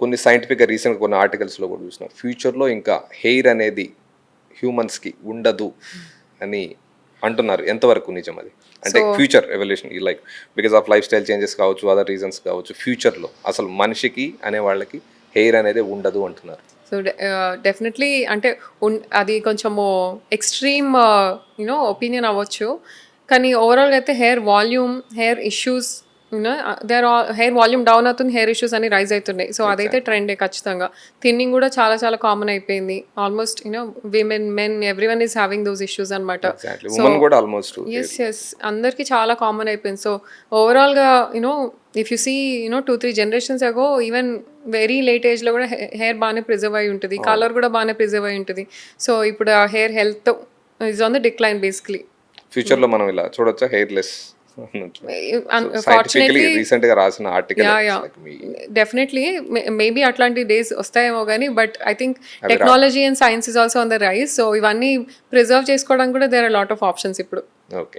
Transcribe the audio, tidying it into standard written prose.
కొన్ని సైంటిఫిక్గా రీసెంట్గా కొన్ని ఆర్టికల్స్లో కూడా చూసిన ఫ్యూచర్లో ఇంకా హెయిర్ అనేది హ్యూమన్స్కి ఉండదు అని అంటున్నారు. ఎంతవరకు నిజం అది? అంటే future evolution like because of life style changes కావచ్చు, అదర్ రీజన్స్ కావచ్చు, ఫ్యూచర్లో అసలు మనిషికి అనే వాళ్ళకి హెయిర్ అనేది ఉండదు అంటున్నారు. సో డెఫినెట్లీ అంటే అది కొంచెము ఎక్స్ట్రీమ్ ఒపీనియన్ అవ్వచ్చు, కానీ ఓవరాల్గా అయితే hair volume, hair issues their hair volume down అవుతుంది, హెయిర్ ఇష్యూస్ అని రైజ్ అవుతున్నాయి. సో అదైతే ట్రెండే ఖచ్చితంగా. థిన్నింగ్ కూడా చాలా చాలా కామన్ అయిపోయింది. Almost women, men, every one is having those issues అనమాట. ఉమెన్ కూడా ఆల్మోస్ట్ ఎస్ అందరికీ చాలా కామన్ అయిపోయింది. సో ఓవరాల్గా ఇఫ్ యూ సీ 2-3 జనరేషన్స్ అగో ఈవెన్ వెరీ లేట్ ఏజ్లో కూడా హెయిర్ బాగానే ప్రిజర్వ్ అయి ఉంటుంది, కలర్ కూడా బాగానే ప్రిజర్వ్ అయి ఉంటుంది. సో ఇప్పుడు ఆ hair health is on the decline basically. ఫ్యూచర్లో మనం ఇలా చూడొచ్చా హెయిర్లెస్? ఫార్చునేట్లీ రీసెంట్గా రాసిన ఆర్టికల్ డెఫినెట్లీ మేబీ అట్లాంటి డేస్ వస్తాయేమో కానీ, but I think technology and science is also on the rise. So ఇవన్నీ ప్రిజర్వ్ చేసుకోవడానికి కూడా there are lot of options ఇప్పుడు. ఓకే.